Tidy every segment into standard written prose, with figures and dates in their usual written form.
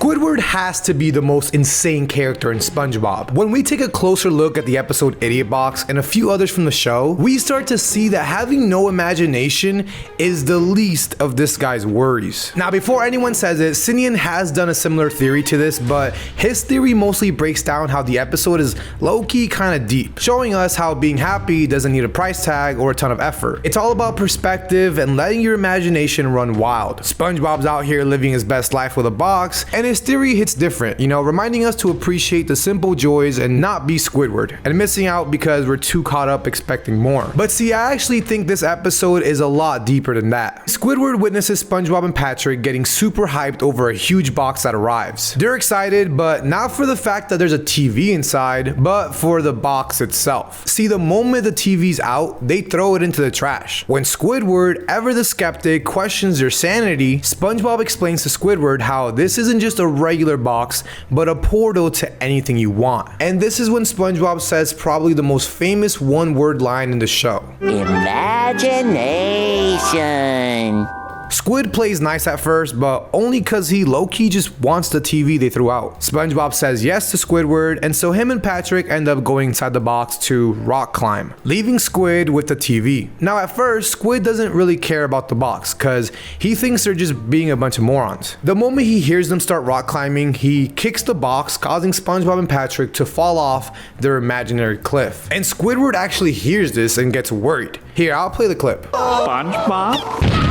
Squidward has to be the most insane character in SpongeBob. When we take a closer look at the episode Idiot Box and a few others from the show, we start to see that having no imagination is the least of this guy's worries. Now, before anyone says it, Cinian has done a similar theory to this, but his theory mostly breaks down how the episode is low-key kind of deep, showing us how being happy doesn't need a price tag or a ton of effort. It's all about perspective and letting your imagination run wild. SpongeBob's out here living his best life with a box, and his theory hits different, reminding us to appreciate the simple joys and not be Squidward, and missing out because we're too caught up expecting more. But see, I actually think this episode is a lot deeper than that. Squidward witnesses SpongeBob and Patrick getting super hyped over a huge box that arrives. They're excited, but not for the fact that there's a TV inside, but for the box itself. See, the moment the TV's out, they throw it into the trash. When Squidward, ever the skeptic, questions their sanity, SpongeBob explains to Squidward how this isn't just a regular box, but a portal to anything you want. And this is when SpongeBob says probably the most famous one-word line in the show. Imagination. Squid plays nice at first, but only cause he low-key just wants the TV they threw out. SpongeBob says yes to Squidward, and so him and Patrick end up going inside the box to rock climb, leaving Squid with the TV. Now at first, Squid doesn't really care about the box, cause he thinks they're just being a bunch of morons. The moment he hears them start rock climbing, he kicks the box, causing SpongeBob and Patrick to fall off their imaginary cliff. And Squidward actually hears this and gets worried. Here, I'll play the clip. SpongeBob?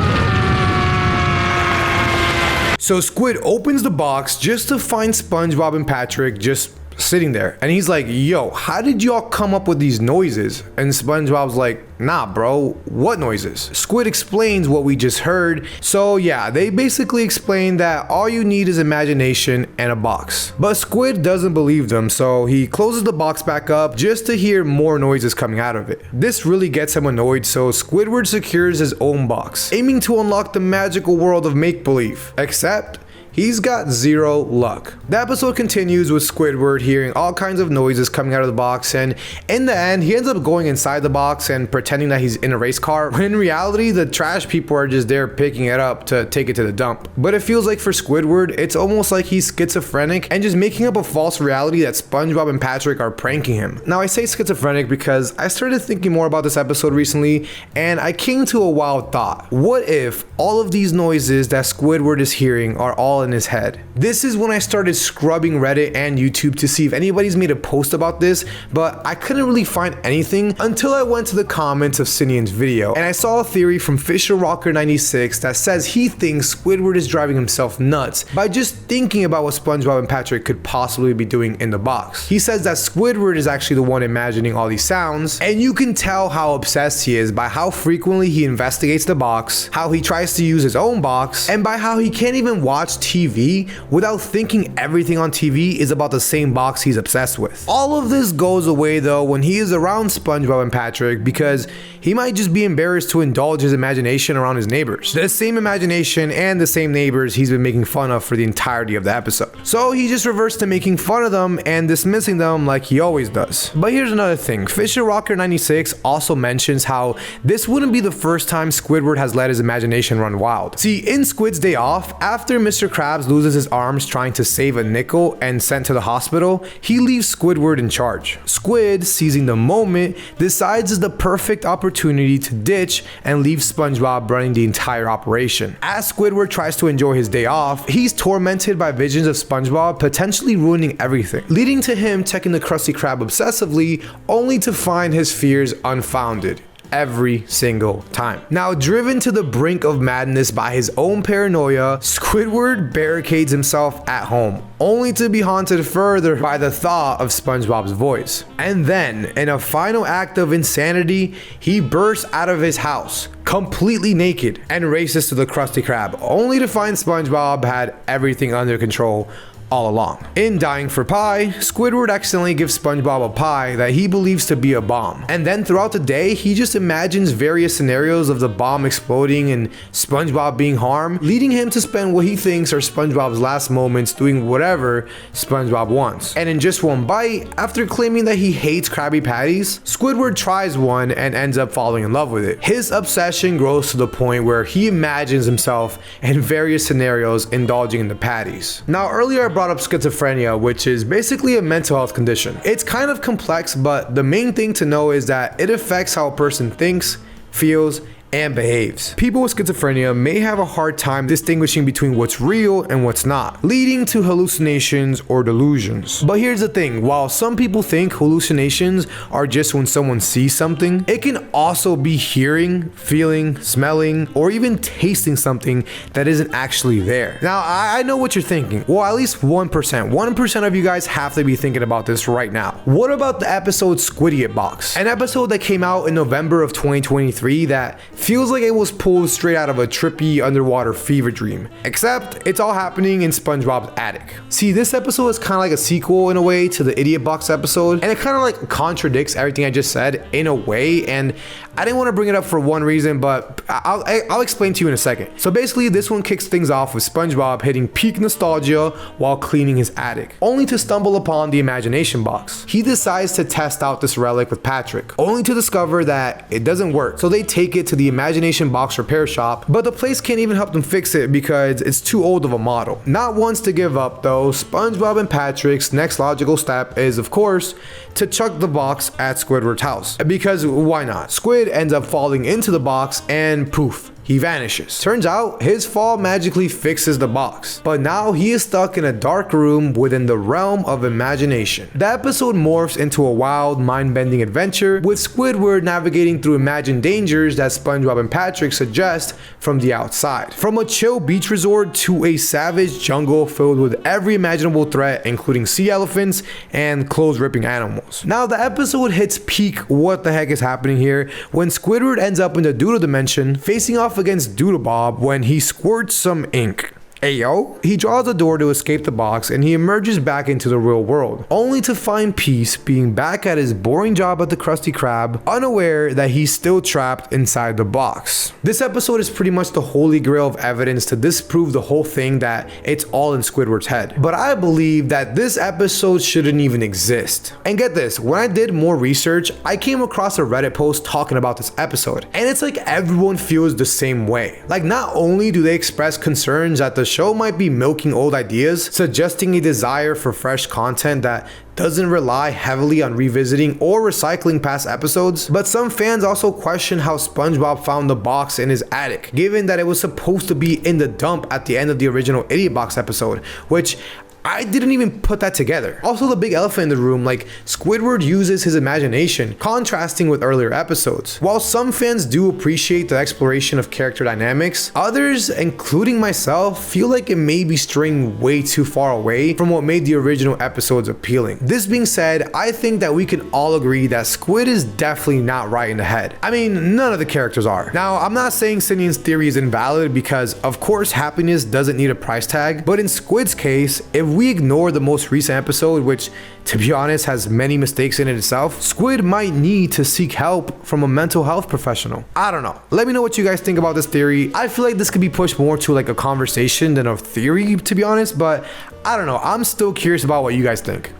So Squid opens the box just to find SpongeBob and Patrick just sitting there. And he's like, yo, how did y'all come up with these noises? And SpongeBob's like, nah, bro, what noises? Squid explains what we just heard. So yeah, they basically explain that all you need is imagination and a box. But Squid doesn't believe them, so he closes the box back up just to hear more noises coming out of it. This really gets him annoyed, so Squidward secures his own box, aiming to unlock the magical world of make-believe. Except he's got zero luck. The episode continues with Squidward hearing all kinds of noises coming out of the box, and in the end, he ends up going inside the box and pretending that he's in a race car, when in reality, the trash people are just there picking it up to take it to the dump. But it feels like for Squidward, it's almost like he's schizophrenic and just making up a false reality that SpongeBob and Patrick are pranking him. Now, I say schizophrenic because I started thinking more about this episode recently, and I came to a wild thought. What if all of these noises that Squidward is hearing are all in his head? This is when I started scrubbing Reddit and YouTube to see if anybody's made a post about this, but I couldn't really find anything until I went to the comments of Cinian's video, and I saw a theory from FisherRocker96 that says he thinks Squidward is driving himself nuts by just thinking about what SpongeBob and Patrick could possibly be doing in the box. He says that Squidward is actually the one imagining all these sounds, and you can tell how obsessed he is by how frequently he investigates the box, how he tries to use his own box, and by how he can't even watch TV without thinking everything on TV is about the same box he's obsessed with. All of this goes away though when he is around SpongeBob and Patrick, because he might just be embarrassed to indulge his imagination around his neighbors. The same imagination and the same neighbors he's been making fun of for the entirety of the episode. So he just reverts to making fun of them and dismissing them like he always does. But here's another thing. FisherRocker96 also mentions how this wouldn't be the first time Squidward has let his imagination run wild. See, in Squid's day off, after Mr. Krabs loses his arms trying to save a nickel and sent to the hospital, he leaves Squidward in charge. Squid, seizing the moment, decides it's the perfect opportunity to ditch and leave SpongeBob running the entire operation. As Squidward tries to enjoy his day off, he's tormented by visions of SpongeBob potentially ruining everything, leading to him checking the Krusty Krab obsessively, only to find his fears unfounded every single time. Now, driven to the brink of madness by his own paranoia, Squidward barricades himself at home, only to be haunted further by the thought of SpongeBob's voice. And then, in a final act of insanity, he bursts out of his house, completely naked, and races to the Krusty Krab, only to find SpongeBob had everything under control all along. In dying for pie, Squidward accidentally gives SpongeBob a pie that he believes to be a bomb. And then throughout the day, he just imagines various scenarios of the bomb exploding and SpongeBob being harmed, leading him to spend what he thinks are SpongeBob's last moments doing whatever SpongeBob wants. And in just one bite, after claiming that he hates Krabby Patties, Squidward tries one and ends up falling in love with it. His obsession obsession grows to the point where he imagines himself in various scenarios indulging in the patties. Now, earlier I brought up schizophrenia, which is basically a mental health condition. It's kind of complex, but the main thing to know is that it affects how a person thinks, feels, and behaves. People with schizophrenia may have a hard time distinguishing between what's real and what's not, leading to hallucinations or delusions. But here's the thing, while some people think hallucinations are just when someone sees something, it can also be hearing, feeling, smelling, or even tasting something that isn't actually there. Now, I know what you're thinking. Well, at least 1% of you guys have to be thinking about this right now. What about the episode Squidward Box? An episode that came out in November of 2023 that feels like it was pulled straight out of a trippy underwater fever dream. Except it's all happening in SpongeBob's attic. See, this episode is kind of like a sequel in a way to the Idiot Box episode, and it kind of like contradicts everything I just said in a way, and I didn't want to bring it up for one reason, but I'll explain to you in a second. So basically, this one kicks things off with SpongeBob hitting peak nostalgia while cleaning his attic, only to stumble upon the imagination box. He decides to test out this relic with Patrick, only to discover that it doesn't work. So they take it to the imagination box repair shop, but the place can't even help them fix it because it's too old of a model. Not once to give up though, SpongeBob and Patrick's next logical step is, of course, to chuck the box at Squidward's house. Because why not? Squid ends up falling into the box and poof, he vanishes. Turns out his fall magically fixes the box, but now he is stuck in a dark room within the realm of imagination. The episode morphs into a wild, mind-bending adventure with Squidward navigating through imagined dangers that SpongeBob and Patrick suggest from the outside. From a chill beach resort to a savage jungle filled with every imaginable threat, including sea elephants and clothes-ripping animals. Now the episode hits peak what the heck is happening here when Squidward ends up in the Doodle dimension facing off against Doodlebob when he squirts some ink. Ayo. He draws the door to escape the box and he emerges back into the real world, only to find peace being back at his boring job at the Krusty Krab, unaware that he's still trapped inside the box. This episode is pretty much the holy grail of evidence to disprove the whole thing that it's all in Squidward's head. But I believe that this episode shouldn't even exist. And get this, when I did more research, I came across a Reddit post talking about this episode, and it's like everyone feels the same way. Like, not only do they express concerns that the show might be milking old ideas, suggesting a desire for fresh content that doesn't rely heavily on revisiting or recycling past episodes, but some fans also question how SpongeBob found the box in his attic, given that it was supposed to be in the dump at the end of the original Idiot Box episode, which I didn't even put that together. Also, the big elephant in the room, like Squidward uses his imagination, contrasting with earlier episodes. While some fans do appreciate the exploration of character dynamics, others, including myself, feel like it may be straying way too far away from what made the original episodes appealing. This being said, I think that we can all agree that Squid is definitely not right in the head. I mean, none of the characters are. Now, I'm not saying Cinians Theory is invalid because, of course, happiness doesn't need a price tag, but in Squid's case, if we ignore the most recent episode, which to be honest has many mistakes in it itself, Squid might need to seek help from a mental health professional. I don't know. Let me know what you guys think about this theory. I feel like this could be pushed more to like a conversation than a theory, to be honest, but I don't know. I'm still curious about what you guys think.